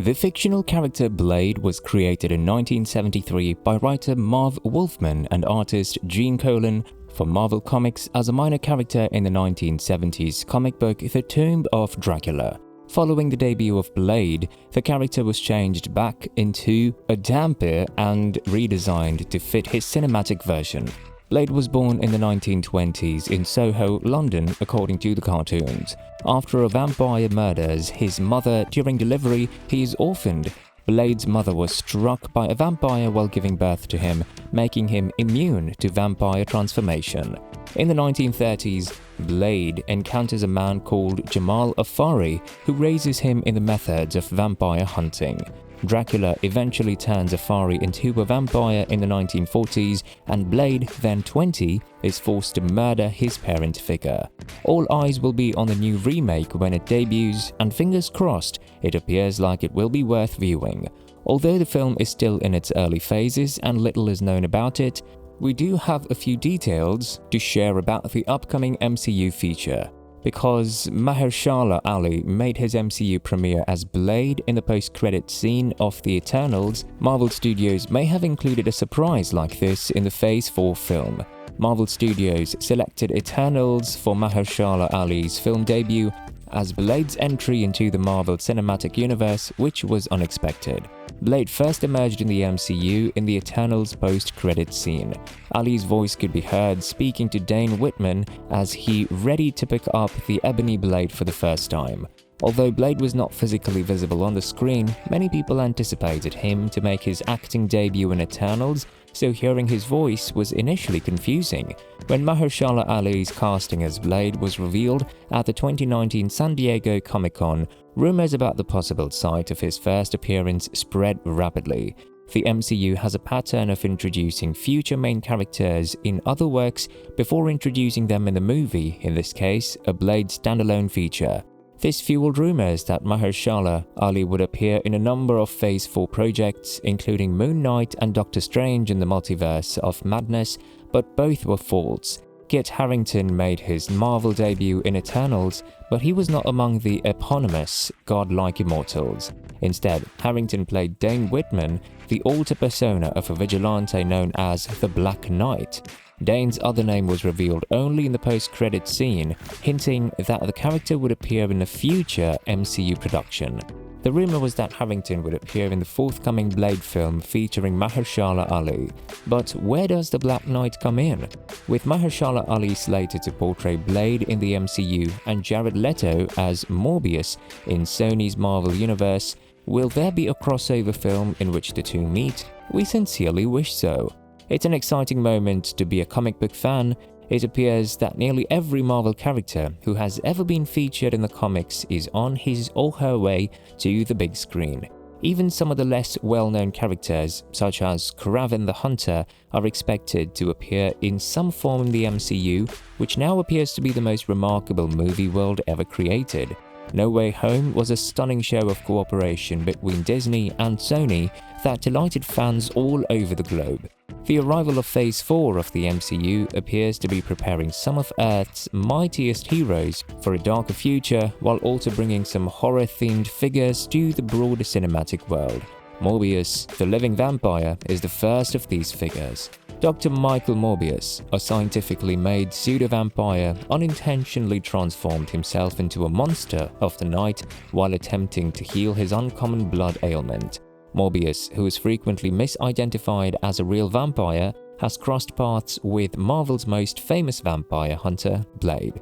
The fictional character Blade was created in 1973 by writer Marv Wolfman and artist Gene Colan for Marvel Comics as a minor character in the 1970s comic book The Tomb of Dracula. Following the debut of Blade, the character was changed back into a Dhampir and redesigned to fit his cinematic version. Blade was born in the 1920s in Soho, London, according to the cartoons. After a vampire murders his mother during delivery, he is orphaned. Blade's mother was struck by a vampire while giving birth to him, making him immune to vampire transformation. In the 1930s, Blade encounters a man called Jamal Afari, who raises him in the methods of vampire hunting. Dracula eventually turns Afari into a vampire in the 1940s, and Blade, then 20, is forced to murder his parent figure. All eyes will be on the new remake when it debuts, and fingers crossed, it appears like it will be worth viewing. Although the film is still in its early phases and little is known about it, we do have a few details to share about the upcoming MCU feature. Because Mahershala Ali made his MCU premiere as Blade in the post-credit scene of The Eternals, Marvel Studios may have included a surprise like this in the Phase 4 film. Marvel Studios selected Eternals for Mahershala Ali's film debut as Blade's entry into the Marvel Cinematic Universe, which was unexpected. Blade first emerged in the MCU in the Eternals post-credit scene. Ali's voice could be heard speaking to Dane Whitman as he readied to pick up the ebony blade for the first time. Although Blade was not physically visible on the screen, many people anticipated him to make his acting debut in Eternals, so hearing his voice was initially confusing. When Mahershala Ali's casting as Blade was revealed at the 2019 San Diego Comic-Con, rumors about the possible site of his first appearance spread rapidly. The MCU has a pattern of introducing future main characters in other works before introducing them in the movie, in this case, a Blade standalone feature. This fueled rumors that Mahershala Ali would appear in a number of Phase 4 projects, including Moon Knight and Doctor Strange in the Multiverse of Madness, but both were false. Kit Harington made his Marvel debut in Eternals, but he was not among the eponymous godlike immortals. Instead, Harington played Dane Whitman, the alter persona of a vigilante known as the Black Knight. Dane's other name was revealed only in the post-credit scene, hinting that the character would appear in a future MCU production. The rumor was that Harington would appear in the forthcoming Blade film featuring Mahershala Ali. But where does the Black Knight come in? With Mahershala Ali slated to portray Blade in the MCU and Jared Leto as Morbius in Sony's Marvel Universe, will there be a crossover film in which the two meet? We sincerely wish so. It's an exciting moment to be a comic book fan. It appears that nearly every Marvel character who has ever been featured in the comics is on his or her way to the big screen. Even some of the less well-known characters, such as Kraven the Hunter, are expected to appear in some form in the MCU, which now appears to be the most remarkable movie world ever created. No Way Home was a stunning show of cooperation between Disney and Sony that delighted fans all over the globe. The arrival of Phase 4 of the MCU appears to be preparing some of Earth's mightiest heroes for a darker future, while also bringing some horror-themed figures to the broader cinematic world. Morbius, the living vampire, is the first of these figures. Dr. Michael Morbius, a scientifically made pseudo-vampire, unintentionally transformed himself into a monster of the night while attempting to heal his uncommon blood ailment. Morbius, who is frequently misidentified as a real vampire, has crossed paths with Marvel's most famous vampire hunter, Blade.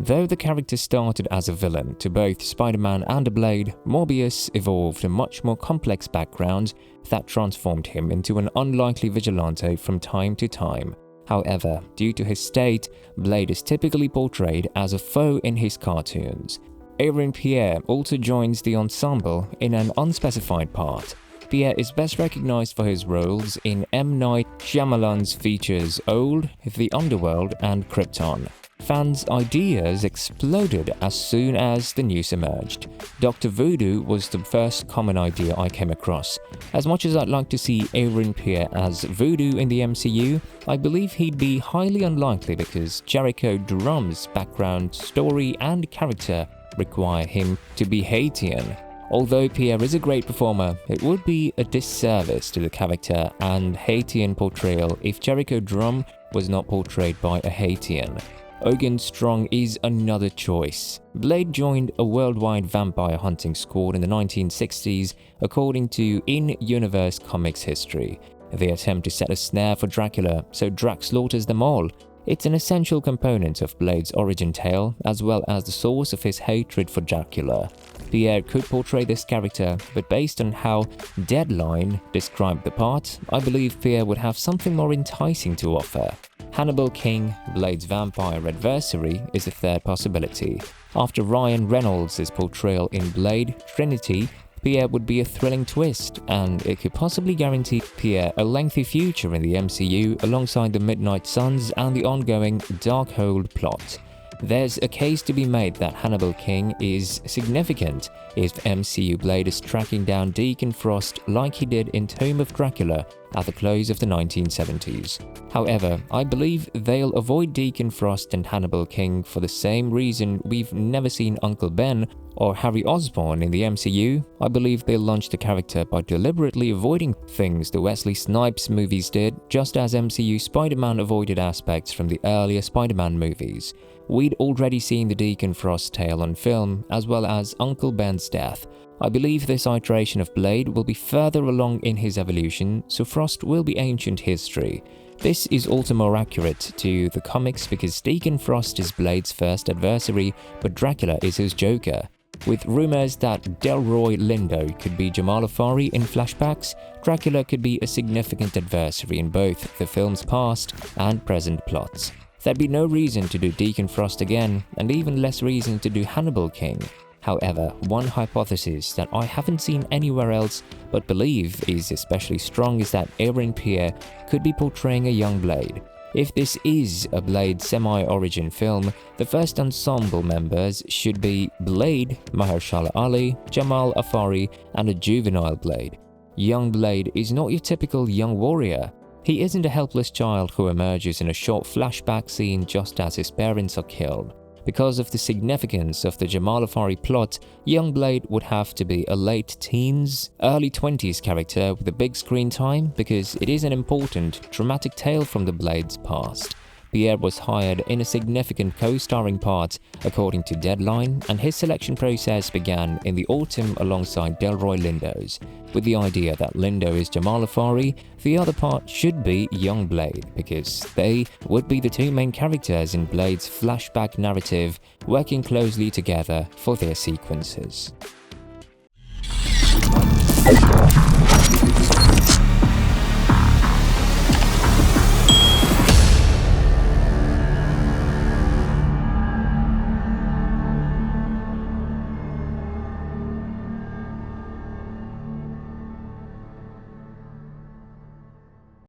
Though the character started as a villain to both Spider-Man and Blade, Morbius evolved a much more complex background that transformed him into an unlikely vigilante from time to time. However, due to his state, Blade is typically portrayed as a foe in his cartoons. Aaron Pierre also joins the ensemble in an unspecified part. Pierre is best recognized for his roles in M. Night Shyamalan's features Old, The Underworld, and Krypton. Fans' ideas exploded as soon as the news emerged. Dr. Voodoo was the first common idea I came across. As much as I'd like to see Aaron Pierre as Voodoo in the MCU, I believe he'd be highly unlikely because Jericho Drum's background, story, and character require him to be Haitian. Although Pierre is a great performer, it would be a disservice to the character and Haitian portrayal if Jericho Drumm was not portrayed by a Haitian. Ogun Strong is another choice. Blade joined a worldwide vampire hunting squad in the 1960s, according to in-universe comics history. They attempt to set a snare for Dracula, so Drac slaughters them all. It's an essential component of Blade's origin tale, as well as the source of his hatred for Dracula. Pierre could portray this character, but based on how Deadline described the part, I believe Pierre would have something more enticing to offer. Hannibal King, Blade's vampire adversary, is a third possibility. After Ryan Reynolds' portrayal in Blade Trinity, Pierre would be a thrilling twist, and it could possibly guarantee Pierre a lengthy future in the MCU alongside the Midnight Suns and the ongoing Darkhold plot. There's a case to be made that Hannibal King is significant if MCU Blade is tracking down Deacon Frost like he did in Tomb of Dracula at the close of the 1970s. However, I believe they'll avoid Deacon Frost and Hannibal King for the same reason we've never seen Uncle Ben or Harry Osborn in the MCU. I believe they'll launch the character by deliberately avoiding things the Wesley Snipes movies did, just as MCU Spider-Man avoided aspects from the earlier Spider-Man movies. We'd already seen the Deacon Frost tale on film, as well as Uncle Ben's death. I believe this iteration of Blade will be further along in his evolution, so Frost will be ancient history. This is also more accurate to the comics because Deacon Frost is Blade's first adversary, but Dracula is his Joker. With rumors that Delroy Lindo could be Jamal Afari in flashbacks, Dracula could be a significant adversary in both the film's past and present plots. There'd be no reason to do Deacon Frost again, and even less reason to do Hannibal King. However, one hypothesis that I haven't seen anywhere else but believe is especially strong is that Aaron Pierre could be portraying a young Blade. If this is a Blade semi-origin film, the first ensemble members should be Blade, Mahershala Ali, Jamal Afari, and a juvenile Blade. Young Blade is not your typical young warrior. He isn't a helpless child who emerges in a short flashback scene just as his parents are killed. Because of the significance of the Jamal Afari plot, young Blade would have to be a late teens, early 20s character with a big screen time because it is an important, dramatic tale from the Blade's past. Pierre was hired in a significant co-starring part, according to Deadline, and his selection process began in the autumn alongside Delroy Lindo's. With the idea that Lindo is Jamal Afari, the other part should be young Blade, because they would be the two main characters in Blade's flashback narrative, working closely together for their sequences.